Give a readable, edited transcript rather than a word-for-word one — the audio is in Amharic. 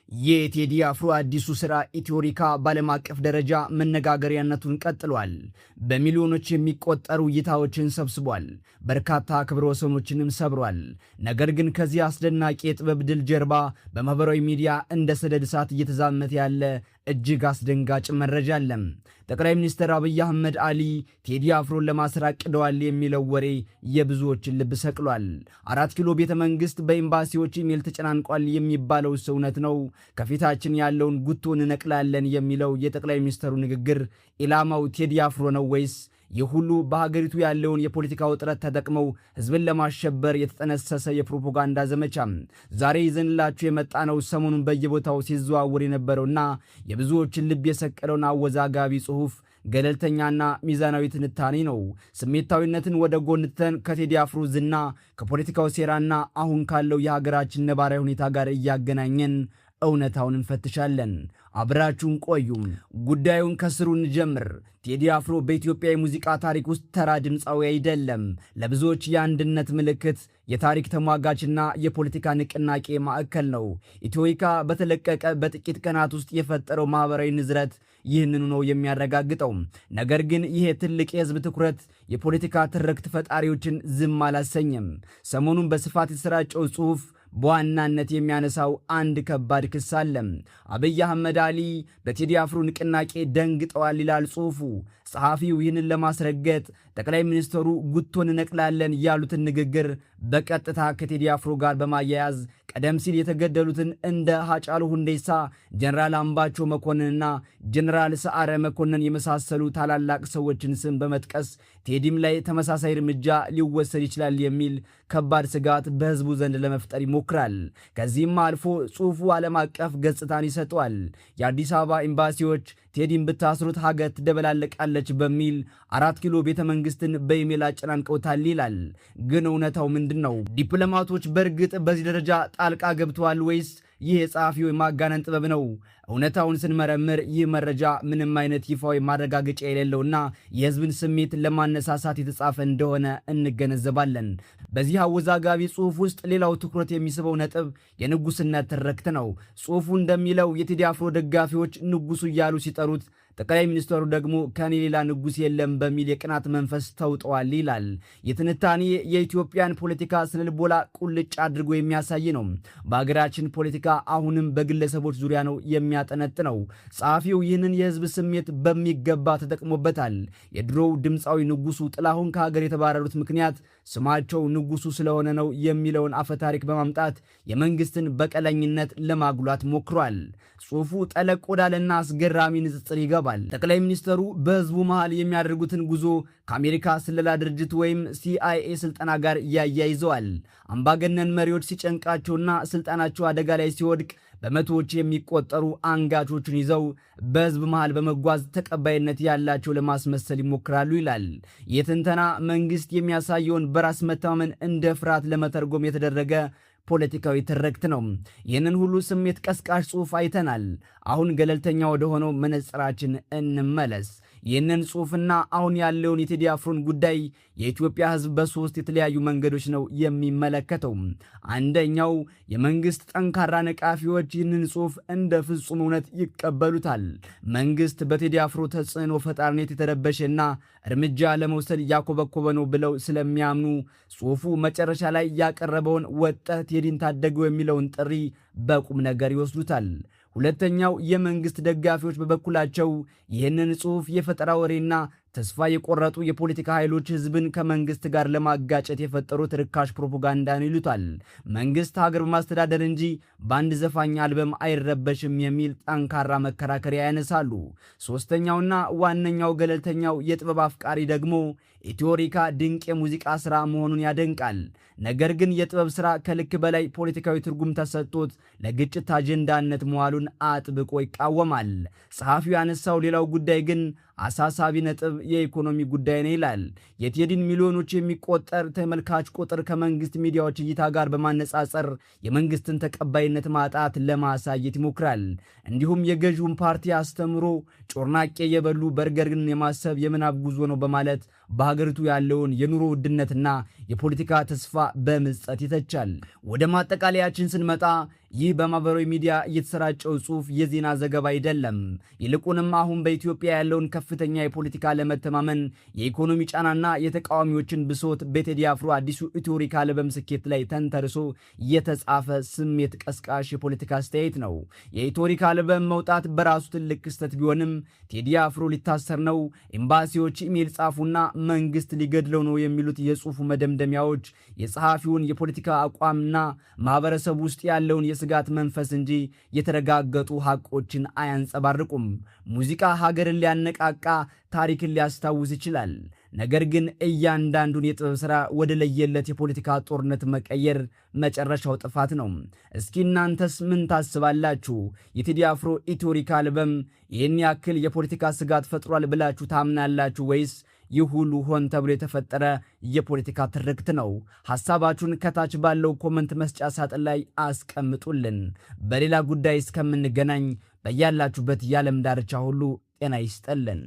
የቴዲ አፍሮ አዲሱ ስራ ኢትዮሪካ በዓለም አቀፍ ደረጃ መነጋገሪያነቱን ቀጥሏል። በሚሊዮኖች የሚቆጠሩ እይታዎችን ሰብስቧል። በርካታ ክብረ ወሰኖችንም ሰብሯል። ነገር ግን ከዚህ አስደናቂ የጥበብ ድል ጀርባ በማህበራዊ ሚዲያ እንደ ሰደድ እሳት እየተዛመተ ያለ እጅግ አስደንጋጭ መረጃ አለ። ጠቅላይ ሚኒስትር አብይ አህመድ አሊ ቴዲ አፍሮን ለማሰር አቅደዋል የሚለው ወሬ የብዙዎችን ልብ ሰቅሏል። 4 ኪሎ ቤተ መንግስት በኤምባሲዎች ኢሜል ተጨናንቋል የሚባለው እውነት ነው? ከፊታችን ያለውን ጉቶ እንነቅላለን የሚለው የጠቅላይ ሚኒስትሩ ንግግር ኢላማው ቴዲ አፍሮ ነው ወይስ ይህ ሁሉ በሀገሪቱ ያለውን የፖለቲካ ውጥረት ተጠቅመው ህዝብን ለማሸበር የተጠነሰሰ የፕሮፓጋንዳ ዘመቻ? ዛሬ ይዘንላችሁ የመጣነው ሰሞኑን በየቦታው ሲዘዋወር የነበረውና የብዙዎችን ልብ የሰቀለውን አወዛጋቢ ጽሑፍ ገለልተኛና ሚዛናዊ ትንታኔ ነው። ስሜታዊነትን ወደ ጎን ትተን ከቴዲ አፍሮ ዝና፣ ከፖለቲካው ሴራና አሁን ካለው የሀገራችን ነባራዊ ሁኔታ ጋር እያገናኘን እውነታውን እንፈትሻለን። አብራችሁን ቆዩም። ጉዳዩን ከስሩ እንጀምር። ቴዲ አፍሮ በኢትዮጵያ የሙዚቃ ታሪክ ውስጥ ተራ ድምፃዊ አይደለም። ለብዙዎች የአንድነት ምልክት፣ የታሪክ ተሟጋችና የፖለቲካ ንቅናቄ ማዕከል ነው። ኢትዮሪካ በተለቀቀ በጥቂት ቀናት ውስጥ የፈጠረው ማህበራዊ ንዝረት ይህንኑ ነው የሚያረጋግጠው። ነገር ግን ይሄ ትልቅ የህዝብ ትኩረት የፖለቲካ ትርክት ፈጣሪዎችን ዝም አላሰኘም። ሰሞኑን በስፋት የተሰራጨው ጽሑፍ በዋናነት የሚያነሳው አንድ ከባድ ክስ አለ። አብይ አህመድ አሊ በቴዲ አፍሮ ንቅናቄ ደንግጠዋል ይላል ጽሑፉ። ጸሐፊው ይህንን ለማስረገጥ ጠቅላይ ሚኒስትሩ ጉቶን እንነቅላለን ያሉትን ንግግር በቀጥታ ከቴዲ አፍሮ ጋር በማያያዝ ቀደም ሲል የተገደሉትን እንደ ሃጫሉ ሁንዴሳ፣ ጀነራል አምባቸው መኮንንና ጀነራል ሰዓረ መኮንን የመሳሰሉ ታላላቅ ሰዎችን ስም በመጥቀስ ቴዲም ላይ ተመሳሳይ እርምጃ ሊወሰድ ይችላል የሚል ከባድ ስጋት በህዝቡ ዘንድ ለመፍጠር ይሞክራል። ከዚህም አልፎ ጽሑፉ ዓለም አቀፍ ገጽታን ይሰጠዋል። የአዲስ አበባ ኤምባሲዎች ቴዲን ብታስሩት ሀገር ትደበላለቃለች በሚል 4 ኪሎ ቤተ መንግስትን በኢሜል አጨናንቀውታል ይላል። ግን እውነታው ምንድን ነው? ዲፕሎማቶች በእርግጥ በዚህ ደረጃ ጣልቃ ገብተዋል ወይስ ይህ የጸሐፊው የማጋነን ጥበብ ነው? እውነታውን ስንመረምር ይህ መረጃ ምንም አይነት ይፋዊ ማረጋገጫ የሌለውና የህዝብን ስሜት ለማነሳሳት የተጻፈ እንደሆነ እንገነዘባለን። በዚህ አወዛጋቢ ጽሑፍ ውስጥ ሌላው ትኩረት የሚስበው ነጥብ የንጉስነት ትርክት ነው። ጽሑፉ እንደሚለው የቴዲ አፍሮ ደጋፊዎች ንጉሱ እያሉ ሲጠሩት፣ ጠቅላይ ሚኒስትሩ ደግሞ ከኔ ሌላ ንጉስ የለም በሚል የቅናት መንፈስ ተውጠዋል ይላል። የትንታኔ የኢትዮጵያን ፖለቲካ ስነልቦና ቁልጭ አድርጎ የሚያሳይ ነው። በሀገራችን ፖለቲካ አሁንም በግለሰቦች ዙሪያ ነው የሚያጠነጥነው። ጸሐፊው ይህንን የህዝብ ስሜት በሚገባ ተጠቅሞበታል። የድሮው ድምፃዊ ንጉሱ ጥላሁን ከሀገር የተባረሩት ምክንያት ስማቸው ንጉሱ ስለሆነ ነው የሚለውን አፈታሪክ በማምጣት የመንግስትን በቀለኝነት ለማጉላት ሞክሯል። ጽሑፉ ጠለቅ ወዳለና አስገራሚ ንጽጽር ይገባል። ጠቅላይ ሚኒስትሩ በህዝቡ መሃል የሚያደርጉትን ጉዞ ከአሜሪካ ስለላ ድርጅት ወይም ሲአይኤ ስልጠና ጋር ያያይዘዋል። አምባገነን መሪዎች ሲጨንቃቸውና ስልጣናቸው አደጋ ላይ ሲወድቅ በመቶዎች የሚቆጠሩ አንጋቾችን ይዘው በህዝብ መሃል በመጓዝ ተቀባይነት ያላቸው ለማስመሰል ይሞክራሉ ይላል። የትንተና መንግስት የሚያሳየውን በራስ መተማመን እንደ ፍርሃት ለመተርጎም የተደረገ ፖለቲካዊ ትርክት ነው። ይህንን ሁሉ ስሜት ቀስቃሽ ጽሑፍ አይተናል። አሁን ገለልተኛ ወደ ሆነው መነጽራችን እንመለስ። ይህንን ጽሑፍና አሁን ያለውን የቴዲ አፍሮን ጉዳይ የኢትዮጵያ ህዝብ በሶስት የተለያዩ መንገዶች ነው የሚመለከተው። አንደኛው የመንግስት ጠንካራ ነቃፊዎች ይህንን ጽሑፍ እንደ ፍጹም እውነት ይቀበሉታል። መንግስት በቴዲ አፍሮ ተጽዕኖ ፈጣሪነት የተረበሸና እርምጃ ለመውሰድ ያኮበኮበ ነው ብለው ስለሚያምኑ ጽሑፉ መጨረሻ ላይ ያቀረበውን ወጣት ቴዲን ታደገው የሚለውን ጥሪ በቁም ነገር ይወስዱታል። ሁለተኛው የመንግስት ደጋፊዎች በበኩላቸው ይህንን ጽሑፍ የፈጠራ ወሬና ተስፋ የቆረጡ የፖለቲካ ኃይሎች ህዝብን ከመንግስት ጋር ለማጋጨት የፈጠሩት ርካሽ ፕሮፓጋንዳን ይሉታል። መንግስት ሀገር በማስተዳደር እንጂ በአንድ ዘፋኝ አልበም አይረበሽም የሚል ጠንካራ መከራከሪያ ያነሳሉ። ሶስተኛውና ዋነኛው ገለልተኛው የጥበብ አፍቃሪ ደግሞ ኢትዮሪካ ድንቅ የሙዚቃ ስራ መሆኑን ያደንቃል። ነገር ግን የጥበብ ስራ ከልክ በላይ ፖለቲካዊ ትርጉም ተሰጥቶት ለግጭት አጀንዳነት መዋሉን አጥብቆ ይቃወማል። ጸሐፊው ያነሳው ሌላው ጉዳይ ግን አሳሳቢ ነጥብ የኢኮኖሚ ጉዳይ ነው ይላል። የቴዲን ሚሊዮኖች የሚቆጠር ተመልካች ቁጥር ከመንግስት ሚዲያዎች እይታ ጋር በማነጻጸር የመንግስትን ተቀባይነት ማጣት ለማሳየት ይሞክራል። እንዲሁም የገዢውን ፓርቲ አስተምሮ ጮርናቄ የበሉ በርገርን የማሰብ የምናብ ጉዞ ነው በማለት በሀገሪቱ ያለውን የኑሮ ውድነትና የፖለቲካ ተስፋ በምጸት ይተቻል። ወደ ማጠቃለያችን ስንመጣ ይህ በማህበራዊ ሚዲያ እየተሰራጨው ጽሑፍ የዜና ዘገባ አይደለም። ይልቁንም አሁን በኢትዮጵያ ያለውን ከፍተኛ የፖለቲካ ለመተማመን፣ የኢኮኖሚ ጫናና የተቃዋሚዎችን ብሶት በቴዲ አፍሮ አዲሱ ኢትዮሪካ አልበም ስኬት ላይ ተንተርሶ የተጻፈ ስሜት ቀስቃሽ የፖለቲካ አስተያየት ነው። የኢትዮሪካ አልበም መውጣት በራሱ ትልቅ ክስተት ቢሆንም ቴዲ አፍሮ ሊታሰር ነው፣ ኤምባሲዎች ኢሜል ጻፉና መንግስት ሊገድለው ነው የሚሉት የጽሑፉ መደምደሚያዎች የጸሐፊውን የፖለቲካ አቋምና ማህበረሰብ ውስጥ ያለውን የስጋት መንፈስ እንጂ የተረጋገጡ ሐቆችን አያንጸባርቁም። ሙዚቃ ሀገርን ሊያነቃቃ፣ ታሪክን ሊያስታውስ ይችላል። ነገር ግን እያንዳንዱን የጥበብ ሥራ ወደ ለየለት የፖለቲካ ጦርነት መቀየር መጨረሻው ጥፋት ነው። እስኪ እናንተስ ምን ታስባላችሁ? የቴዲ አፍሮ ኢትዮሪካ አልበም ይህን ያክል የፖለቲካ ስጋት ፈጥሯል ብላችሁ ታምናላችሁ ወይስ ይህ ሁሉ ሆን ተብሎ የተፈጠረ የፖለቲካ ትርክት ነው? ሐሳባችሁን ከታች ባለው ኮመንት መስጫ ሳጥን ላይ አስቀምጡልን። በሌላ ጉዳይ እስከምንገናኝ በያላችሁበት የዓለም ዳርቻ ሁሉ ጤና ይስጠልን።